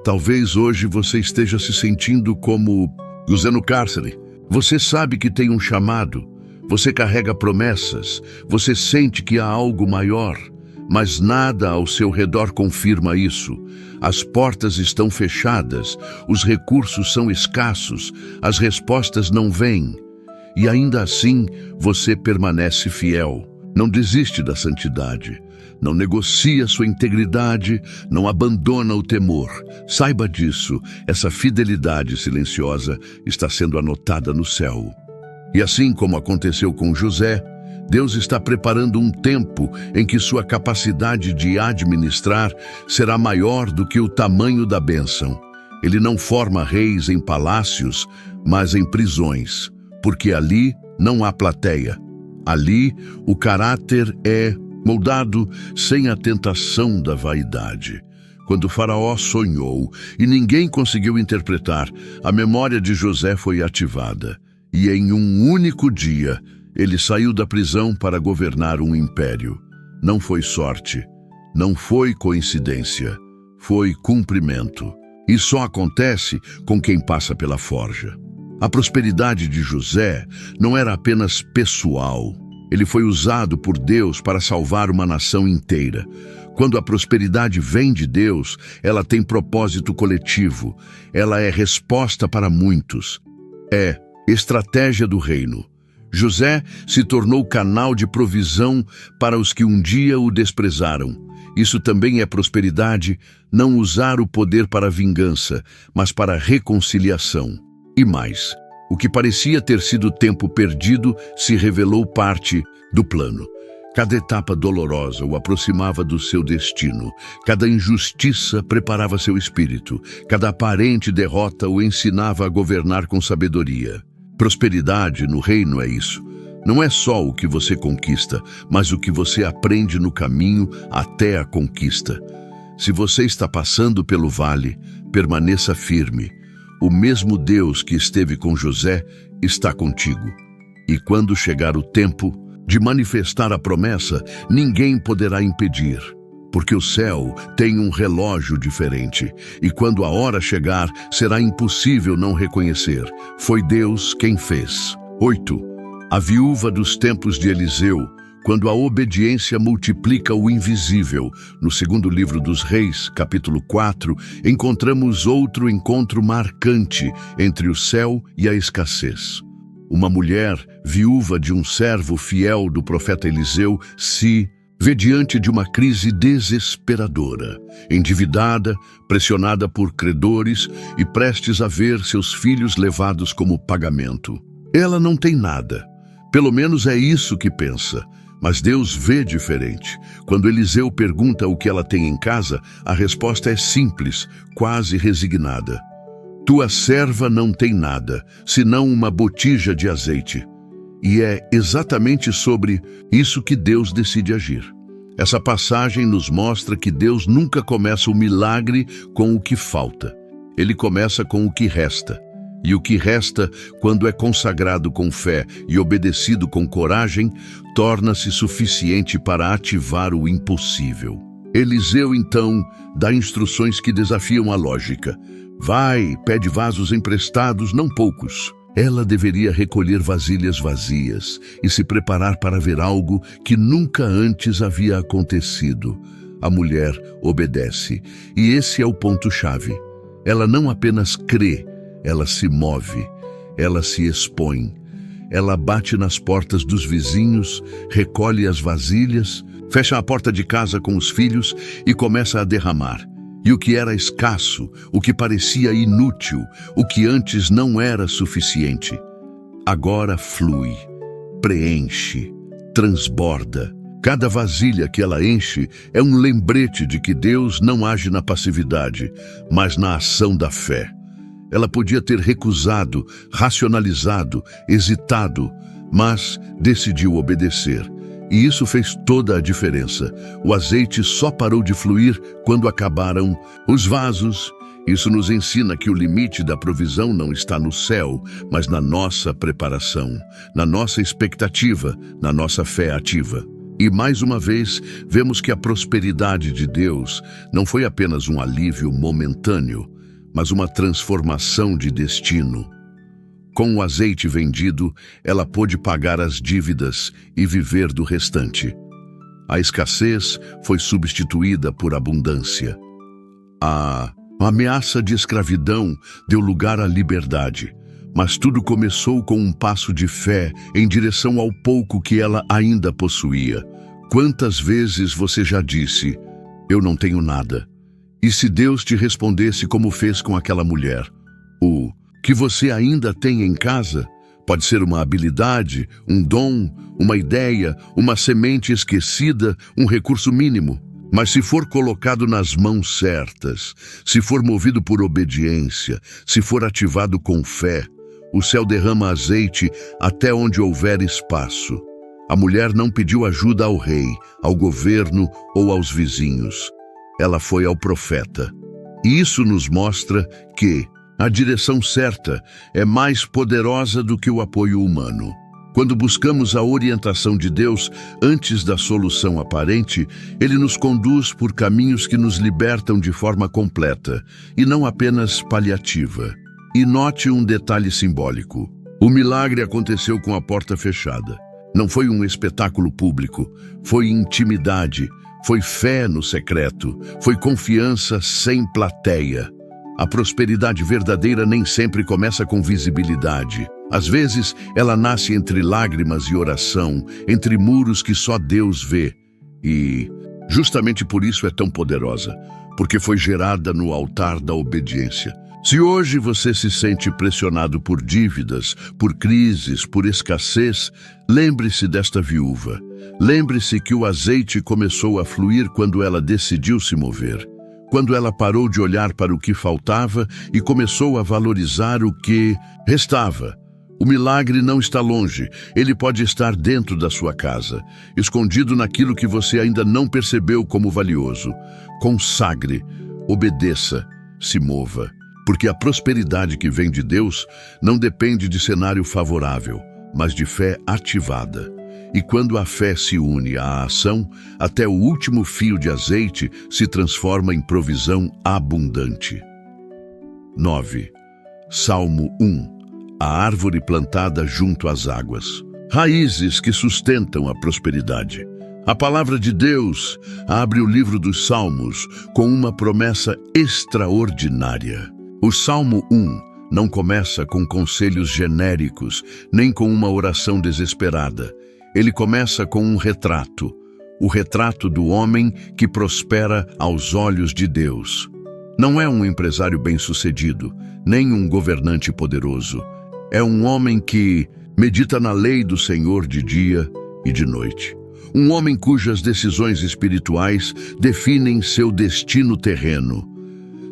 Talvez hoje você esteja se sentindo como José no cárcere. Você sabe que tem um chamado, você carrega promessas, você sente que há algo maior, mas nada ao seu redor confirma isso. As portas estão fechadas, os recursos são escassos, as respostas não vêm. E ainda assim, você permanece fiel. Não desiste da santidade, não negocia sua integridade, não abandona o temor. Saiba disso, essa fidelidade silenciosa está sendo anotada no céu. E assim como aconteceu com José, Deus está preparando um tempo em que sua capacidade de administrar será maior do que o tamanho da bênção. Ele não forma reis em palácios, mas em prisões, porque ali não há plateia. Ali, o caráter é moldado sem a tentação da vaidade. Quando Faraó sonhou e ninguém conseguiu interpretar, a memória de José foi ativada. E em um único dia, ele saiu da prisão para governar um império. Não foi sorte, não foi coincidência, foi cumprimento. E só acontece com quem passa pela forja. A prosperidade de José não era apenas pessoal. Ele foi usado por Deus para salvar uma nação inteira. Quando a prosperidade vem de Deus, ela tem propósito coletivo. Ela é resposta para muitos. É estratégia do reino. José se tornou canal de provisão para os que um dia o desprezaram. Isso também é prosperidade, não usar o poder para vingança, mas para reconciliação. E mais, o que parecia ter sido tempo perdido se revelou parte do plano. Cada etapa dolorosa o aproximava do seu destino. Cada injustiça preparava seu espírito. Cada aparente derrota o ensinava a governar com sabedoria. Prosperidade no reino é isso. Não é só o que você conquista, mas o que você aprende no caminho até a conquista. Se você está passando pelo vale, permaneça firme. O mesmo Deus que esteve com José está contigo. E quando chegar o tempo de manifestar a promessa, ninguém poderá impedir, porque o céu tem um relógio diferente, e quando a hora chegar, será impossível não reconhecer. Foi Deus quem fez. 8. A viúva dos tempos de Eliseu, quando a obediência multiplica o invisível. No segundo livro dos Reis, capítulo 4, encontramos outro encontro marcante entre o céu e a escassez. Uma mulher, viúva de um servo fiel do profeta Eliseu, se vê diante de uma crise desesperadora, endividada, pressionada por credores e prestes a ver seus filhos levados como pagamento. Ela não tem nada, pelo menos é isso que pensa, mas Deus vê diferente. Quando Eliseu pergunta o que ela tem em casa, a resposta é simples, quase resignada. Tua serva não tem nada, senão uma botija de azeite. E é exatamente sobre isso que Deus decide agir. Essa passagem nos mostra que Deus nunca começa o milagre com o que falta. Ele começa com o que resta. E o que resta, quando é consagrado com fé e obedecido com coragem, torna-se suficiente para ativar o impossível. Eliseu, então, dá instruções que desafiam a lógica. Vai, pede vasos emprestados, não poucos. Ela deveria recolher vasilhas vazias e se preparar para ver algo que nunca antes havia acontecido. A mulher obedece, e esse é o ponto-chave. Ela não apenas crê, ela se move, ela se expõe. Ela bate nas portas dos vizinhos, recolhe as vasilhas, fecha a porta de casa com os filhos e começa a derramar. E o que era escasso, o que parecia inútil, o que antes não era suficiente, agora flui, preenche, transborda. Cada vasilha que ela enche é um lembrete de que Deus não age na passividade, mas na ação da fé. Ela podia ter recusado, racionalizado, hesitado, mas decidiu obedecer. E isso fez toda a diferença. O azeite só parou de fluir quando acabaram os vasos. Isso nos ensina que o limite da provisão não está no céu, mas na nossa preparação, na nossa expectativa, na nossa fé ativa. E mais uma vez, vemos que a prosperidade de Deus não foi apenas um alívio momentâneo, mas uma transformação de destino. Com o azeite vendido, ela pôde pagar as dívidas e viver do restante. A escassez foi substituída por abundância. A ameaça de escravidão deu lugar à liberdade, mas tudo começou com um passo de fé em direção ao pouco que ela ainda possuía. Quantas vezes você já disse, eu não tenho nada? E se Deus te respondesse como fez com aquela mulher, o que você ainda tem em casa? Pode ser uma habilidade, um dom, uma ideia, uma semente esquecida, um recurso mínimo. Mas se for colocado nas mãos certas, se for movido por obediência, se for ativado com fé, o céu derrama azeite até onde houver espaço. A mulher não pediu ajuda ao rei, ao governo ou aos vizinhos. Ela foi ao profeta. E isso nos mostra que a direção certa é mais poderosa do que o apoio humano. Quando buscamos a orientação de Deus antes da solução aparente, Ele nos conduz por caminhos que nos libertam de forma completa e não apenas paliativa. E note um detalhe simbólico. O milagre aconteceu com a porta fechada. Não foi um espetáculo público, foi intimidade, foi fé no secreto, foi confiança sem plateia. A prosperidade verdadeira nem sempre começa com visibilidade. Às vezes, ela nasce entre lágrimas e oração, entre muros que só Deus vê. E justamente por isso é tão poderosa, porque foi gerada no altar da obediência. Se hoje você se sente pressionado por dívidas, por crises, por escassez, lembre-se desta viúva. Lembre-se que o azeite começou a fluir quando ela decidiu se mover. Quando ela parou de olhar para o que faltava e começou a valorizar o que restava. O milagre não está longe, ele pode estar dentro da sua casa, escondido naquilo que você ainda não percebeu como valioso. Consagre, obedeça, se mova, porque a prosperidade que vem de Deus não depende de cenário favorável, mas de fé ativada. E quando a fé se une à ação, até o último fio de azeite se transforma em provisão abundante. 9. Salmo 1. A árvore plantada junto às águas. Raízes que sustentam a prosperidade. A palavra de Deus abre o livro dos Salmos com uma promessa extraordinária. O Salmo 1 não começa com conselhos genéricos, nem com uma oração desesperada. Ele começa com um retrato, o retrato do homem que prospera aos olhos de Deus. Não é um empresário bem-sucedido, nem um governante poderoso. É um homem que medita na lei do Senhor de dia e de noite. Um homem cujas decisões espirituais definem seu destino terreno.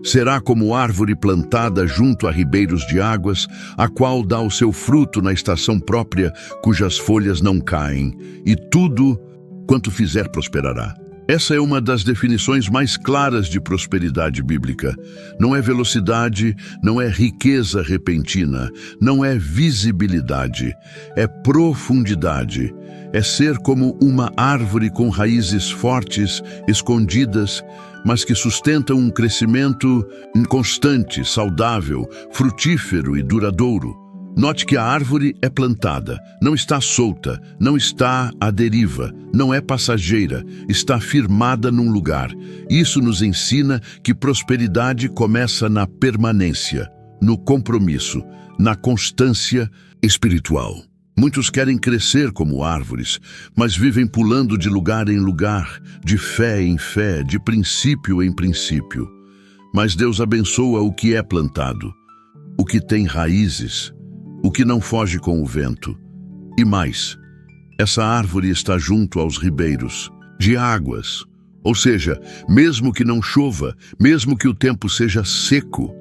Será como árvore plantada junto a ribeiros de águas, a qual dá o seu fruto na estação própria, cujas folhas não caem, e tudo quanto fizer prosperará. Essa é uma das definições mais claras de prosperidade bíblica. Não é velocidade, não é riqueza repentina, não é visibilidade, é profundidade. É ser como uma árvore com raízes fortes, escondidas, mas que sustentam um crescimento constante, saudável, frutífero e duradouro. Note que a árvore é plantada, não está solta, não está à deriva, não é passageira, está firmada num lugar. Isso nos ensina que prosperidade começa na permanência, no compromisso, na constância espiritual. Muitos querem crescer como árvores, mas vivem pulando de lugar em lugar, de fé em fé, de princípio em princípio. Mas Deus abençoa o que é plantado, o que tem raízes, o que não foge com o vento. E mais, essa árvore está junto aos ribeiros, de águas. Ou seja, mesmo que não chova, mesmo que o tempo seja seco,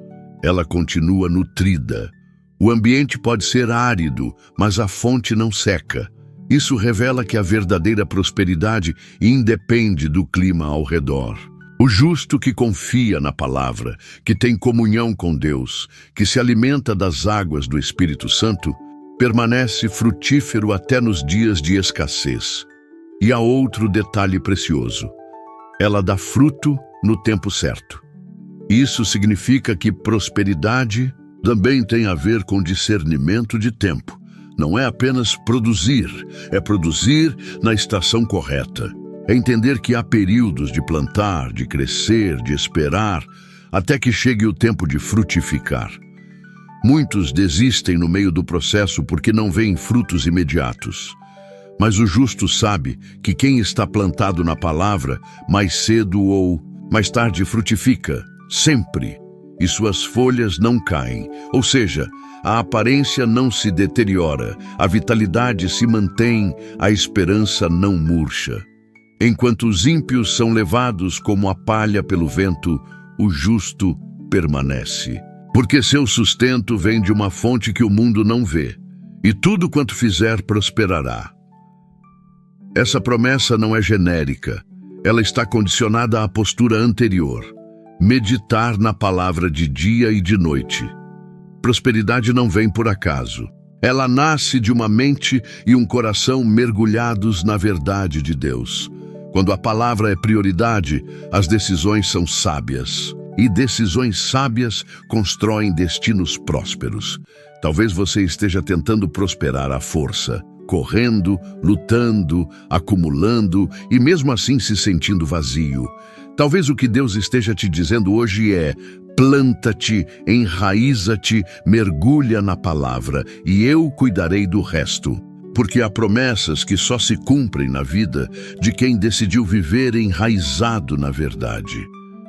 ela continua nutrida. O ambiente pode ser árido, mas a fonte não seca. Isso revela que a verdadeira prosperidade independe do clima ao redor. O justo que confia na palavra, que tem comunhão com Deus, que se alimenta das águas do Espírito Santo, permanece frutífero até nos dias de escassez. E há outro detalhe precioso: ela dá fruto no tempo certo. Isso significa que prosperidade também tem a ver com discernimento de tempo. Não é apenas produzir, é produzir na estação correta. É entender que há períodos de plantar, de crescer, de esperar, até que chegue o tempo de frutificar. Muitos desistem no meio do processo porque não veem frutos imediatos. Mas o justo sabe que quem está plantado na palavra, mais cedo ou mais tarde frutifica, sempre. E suas folhas não caem, ou seja, a aparência não se deteriora, a vitalidade se mantém, a esperança não murcha. Enquanto os ímpios são levados como a palha pelo vento, o justo permanece. Porque seu sustento vem de uma fonte que o mundo não vê, e tudo quanto fizer prosperará. Essa promessa não é genérica, ela está condicionada à postura anterior. Meditar na palavra de dia e de noite. Prosperidade não vem por acaso. Ela nasce de uma mente e um coração mergulhados na verdade de Deus. Quando a palavra é prioridade, as decisões são sábias. E decisões sábias constroem destinos prósperos. Talvez você esteja tentando prosperar à força, correndo, lutando, acumulando e mesmo assim se sentindo vazio. Talvez o que Deus esteja te dizendo hoje é: planta-te, enraiza-te, mergulha na palavra e eu cuidarei do resto. Porque há promessas que só se cumprem na vida de quem decidiu viver enraizado na verdade.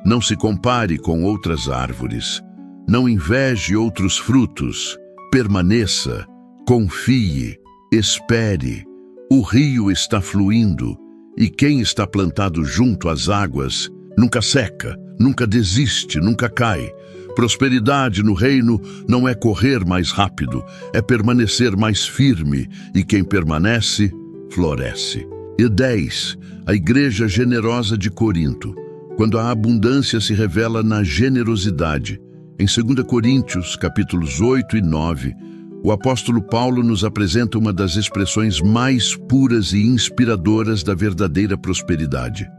Não se compare com outras árvores. Não inveje outros frutos. Permaneça, confie, espere. O rio está fluindo e quem está plantado junto às águas nunca seca, nunca desiste, nunca cai. Prosperidade no reino não é correr mais rápido, é permanecer mais firme, e quem permanece, floresce. E 10. A igreja generosa de Corinto, quando a abundância se revela na generosidade. Em 2 Coríntios, capítulos 8 e 9, o apóstolo Paulo nos apresenta uma das expressões mais puras e inspiradoras da verdadeira prosperidade.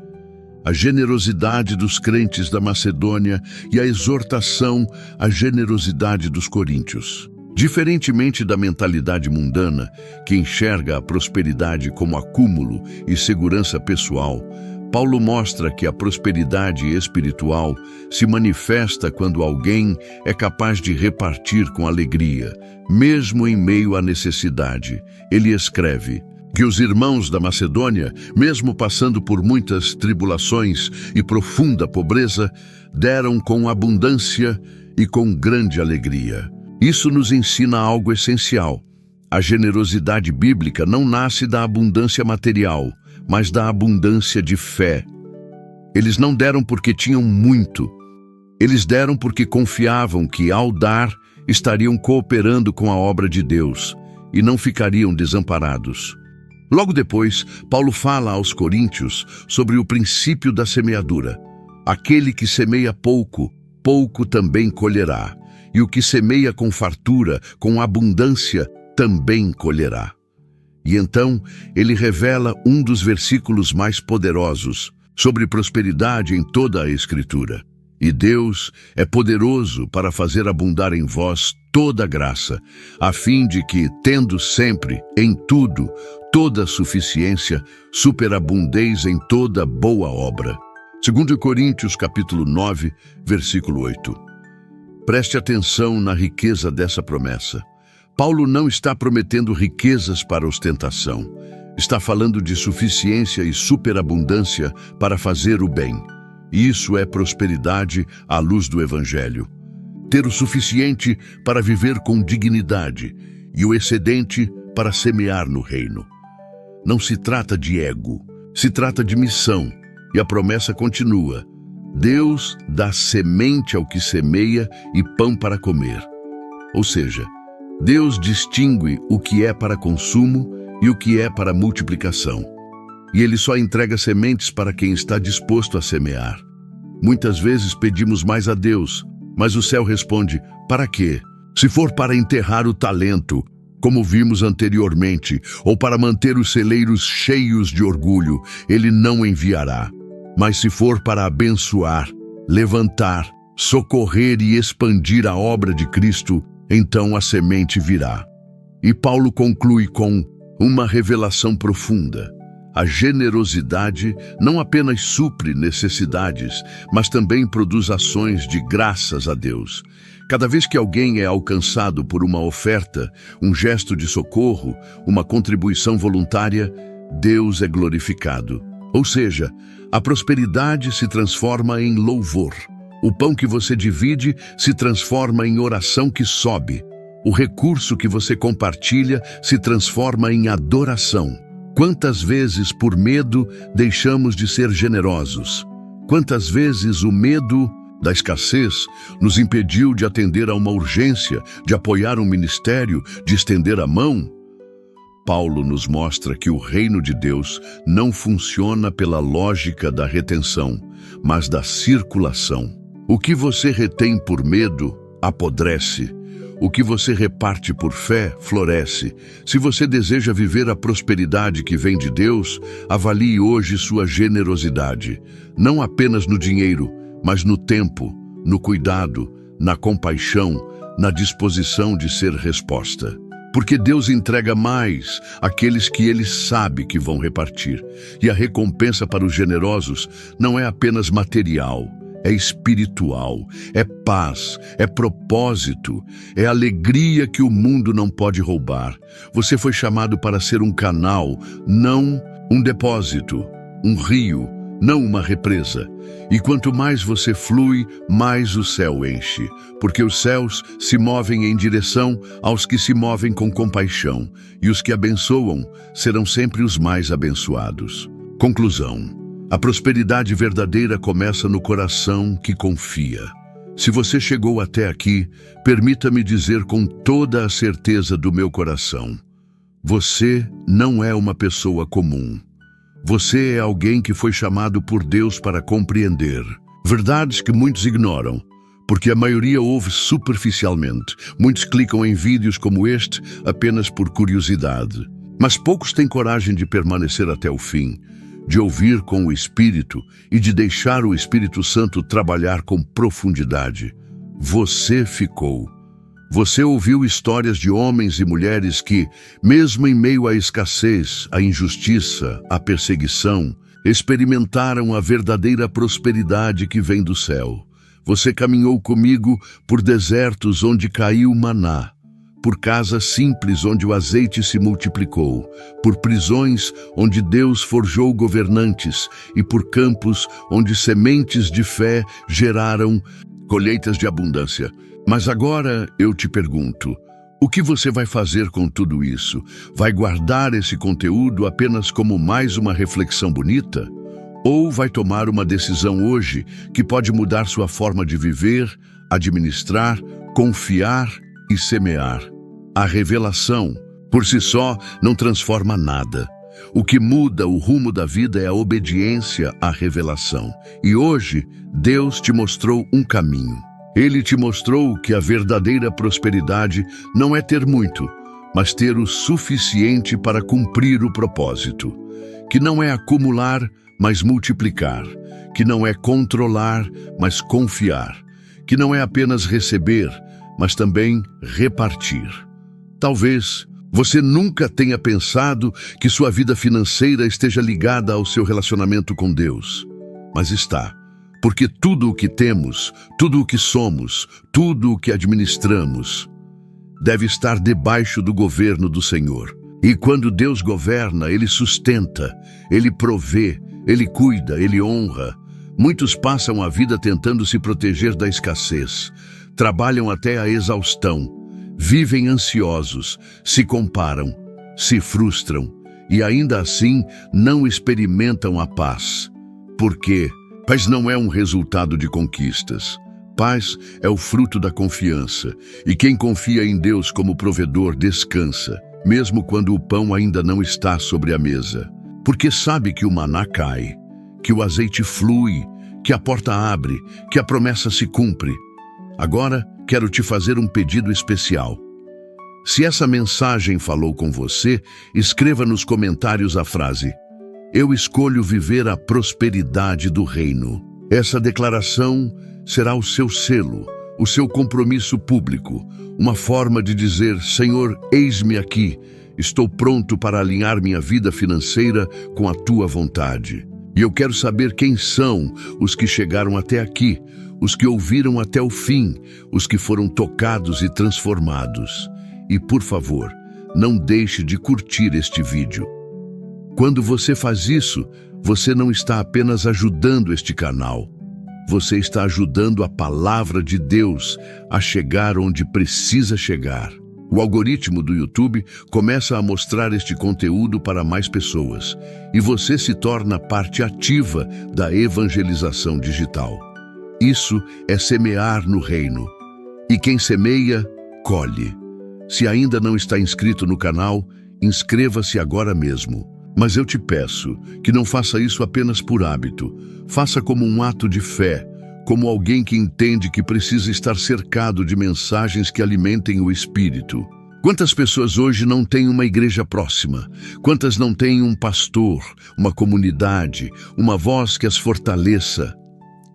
A generosidade dos crentes da Macedônia e a exortação à generosidade dos coríntios. Diferentemente da mentalidade mundana, que enxerga a prosperidade como acúmulo e segurança pessoal, Paulo mostra que a prosperidade espiritual se manifesta quando alguém é capaz de repartir com alegria, mesmo em meio à necessidade. Ele escreve que os irmãos da Macedônia, mesmo passando por muitas tribulações e profunda pobreza, deram com abundância e com grande alegria. Isso nos ensina algo essencial. A generosidade bíblica não nasce da abundância material, mas da abundância de fé. Eles não deram porque tinham muito. Eles deram porque confiavam que, ao dar, estariam cooperando com a obra de Deus e não ficariam desamparados. Logo depois, Paulo fala aos Coríntios sobre o princípio da semeadura. Aquele que semeia pouco, pouco também colherá. E o que semeia com fartura, com abundância, também colherá. E então, ele revela um dos versículos mais poderosos sobre prosperidade em toda a Escritura. E Deus é poderoso para fazer abundar em vós toda graça, a fim de que, tendo sempre, em tudo, toda suficiência, superabundeis em toda boa obra. 2 Coríntios capítulo 9, versículo 8. Preste atenção na riqueza dessa promessa. Paulo não está prometendo riquezas para ostentação. Está falando de suficiência e superabundância para fazer o bem. Isso é prosperidade à luz do Evangelho. Ter o suficiente para viver com dignidade e o excedente para semear no reino. Não se trata de ego, se trata de missão, e a promessa continua. Deus dá semente ao que semeia e pão para comer. Ou seja, Deus distingue o que é para consumo e o que é para multiplicação. E Ele só entrega sementes para quem está disposto a semear. Muitas vezes pedimos mais a Deus, mas o céu responde, para quê? Se for para enterrar o talento, como vimos anteriormente, ou para manter os celeiros cheios de orgulho, Ele não enviará. Mas se for para abençoar, levantar, socorrer e expandir a obra de Cristo, então a semente virá. E Paulo conclui com uma revelação profunda. A generosidade não apenas supre necessidades, mas também produz ações de graças a Deus. Cada vez que alguém é alcançado por uma oferta, um gesto de socorro, uma contribuição voluntária, Deus é glorificado. Ou seja, a prosperidade se transforma em louvor. O pão que você divide se transforma em oração que sobe. O recurso que você compartilha se transforma em adoração. Quantas vezes, por medo, deixamos de ser generosos? Quantas vezes o medo da escassez nos impediu de atender a uma urgência, de apoiar um ministério, de estender a mão? Paulo nos mostra que o reino de Deus não funciona pela lógica da retenção, mas da circulação. O que você retém por medo, apodrece. O que você reparte por fé, floresce. Se você deseja viver a prosperidade que vem de Deus, avalie hoje sua generosidade. Não apenas no dinheiro, mas no tempo, no cuidado, na compaixão, na disposição de ser resposta. Porque Deus entrega mais àqueles que Ele sabe que vão repartir. E a recompensa para os generosos não é apenas material, é espiritual, é paz, é propósito, é alegria que o mundo não pode roubar. Você foi chamado para ser um canal, não um depósito, um rio, não uma represa. E quanto mais você flui, mais o céu enche, porque os céus se movem em direção aos que se movem com compaixão, e os que abençoam serão sempre os mais abençoados. Conclusão. A prosperidade verdadeira começa no coração que confia. Se você chegou até aqui, permita-me dizer com toda a certeza do meu coração: você não é uma pessoa comum. Você é alguém que foi chamado por Deus para compreender verdades que muitos ignoram, porque a maioria ouve superficialmente. Muitos clicam em vídeos como este apenas por curiosidade. Mas poucos têm coragem de permanecer até o fim, de ouvir com o Espírito e de deixar o Espírito Santo trabalhar com profundidade. Você ficou. Você ouviu histórias de homens e mulheres que, mesmo em meio à escassez, à injustiça, à perseguição, experimentaram a verdadeira prosperidade que vem do céu. Você caminhou comigo por desertos onde caiu maná, por casas simples onde o azeite se multiplicou, por prisões onde Deus forjou governantes e por campos onde sementes de fé geraram colheitas de abundância. Mas agora eu te pergunto, o que você vai fazer com tudo isso? Vai guardar esse conteúdo apenas como mais uma reflexão bonita? Ou vai tomar uma decisão hoje que pode mudar sua forma de viver, administrar, confiar e semear? A revelação, por si só, não transforma nada. O que muda o rumo da vida é a obediência à revelação. E hoje, Deus te mostrou um caminho. Ele te mostrou que a verdadeira prosperidade não é ter muito, mas ter o suficiente para cumprir o propósito. Que não é acumular, mas multiplicar. Que não é controlar, mas confiar. Que não é apenas receber, mas também repartir. Talvez você nunca tenha pensado que sua vida financeira esteja ligada ao seu relacionamento com Deus, mas está. Porque tudo o que temos, tudo o que somos, tudo o que administramos, deve estar debaixo do governo do Senhor. E quando Deus governa, Ele sustenta, Ele provê, Ele cuida, Ele honra. Muitos passam a vida tentando se proteger da escassez, trabalham até a exaustão, vivem ansiosos, se comparam, se frustram e ainda assim não experimentam a paz. Por quê? Paz não é um resultado de conquistas. Paz é o fruto da confiança. E quem confia em Deus como provedor descansa, mesmo quando o pão ainda não está sobre a mesa. Porque sabe que o maná cai, que o azeite flui, que a porta abre, que a promessa se cumpre. Agora, quero te fazer um pedido especial. Se essa mensagem falou com você, escreva nos comentários a frase: "Eu escolho viver a prosperidade do reino". Essa declaração será o seu selo, o seu compromisso público, uma forma de dizer: Senhor, eis-me aqui, estou pronto para alinhar minha vida financeira com a tua vontade. E eu quero saber quem são os que chegaram até aqui, os que ouviram até o fim, os que foram tocados e transformados. E, por favor, não deixe de curtir este vídeo. Quando você faz isso, você não está apenas ajudando este canal. Você está ajudando a palavra de Deus a chegar onde precisa chegar. O algoritmo do YouTube começa a mostrar este conteúdo para mais pessoas e você se torna parte ativa da evangelização digital. Isso é semear no reino. E quem semeia, colhe. Se ainda não está inscrito no canal, inscreva-se agora mesmo. Mas eu te peço que não faça isso apenas por hábito. Faça como um ato de fé, como alguém que entende que precisa estar cercado de mensagens que alimentem o espírito. Quantas pessoas hoje não têm uma igreja próxima? Quantas não têm um pastor, uma comunidade, uma voz que as fortaleça?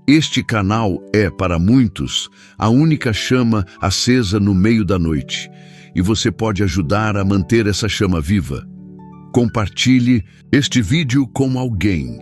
Este canal é, para muitos, a única chama acesa no meio da noite. E você pode ajudar a manter essa chama viva. Compartilhe este vídeo com alguém.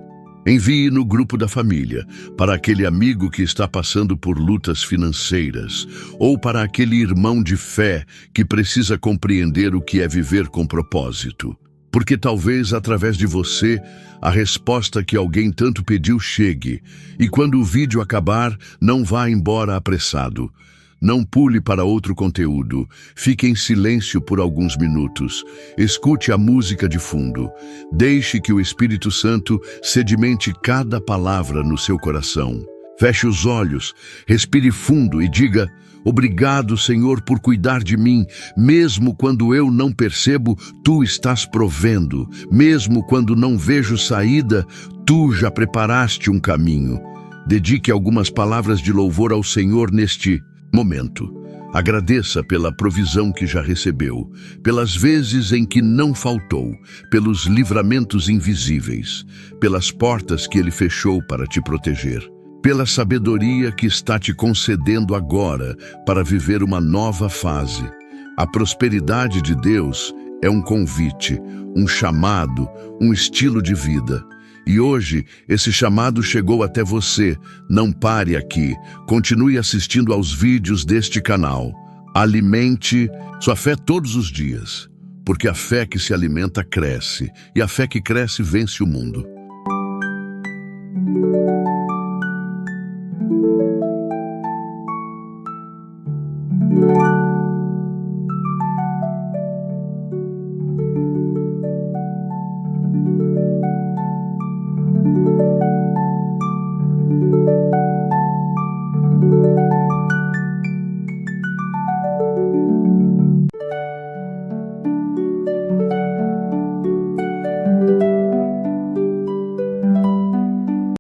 Envie no grupo da família, para aquele amigo que está passando por lutas financeiras, ou para aquele irmão de fé que precisa compreender o que é viver com propósito. Porque talvez através de você, a resposta que alguém tanto pediu chegue, e quando o vídeo acabar, não vá embora apressado. Não pule para outro conteúdo. Fique em silêncio por alguns minutos. Escute a música de fundo. Deixe que o Espírito Santo sedimente cada palavra no seu coração. Feche os olhos, respire fundo e diga: obrigado, Senhor, por cuidar de mim. Mesmo quando eu não percebo, Tu estás provendo. Mesmo quando não vejo saída, Tu já preparaste um caminho. Dedique algumas palavras de louvor ao Senhor neste momento. Agradeça pela provisão que já recebeu, pelas vezes em que não faltou, pelos livramentos invisíveis, pelas portas que Ele fechou para te proteger. pela sabedoria que está te concedendo agora para viver uma nova fase. A prosperidade de Deus é um convite, um chamado, um estilo de vida. E hoje, esse chamado chegou até você. Não pare aqui. Continue assistindo aos vídeos deste canal. Alimente sua fé todos os dias, porque a fé que se alimenta cresce, e a fé que cresce vence o mundo.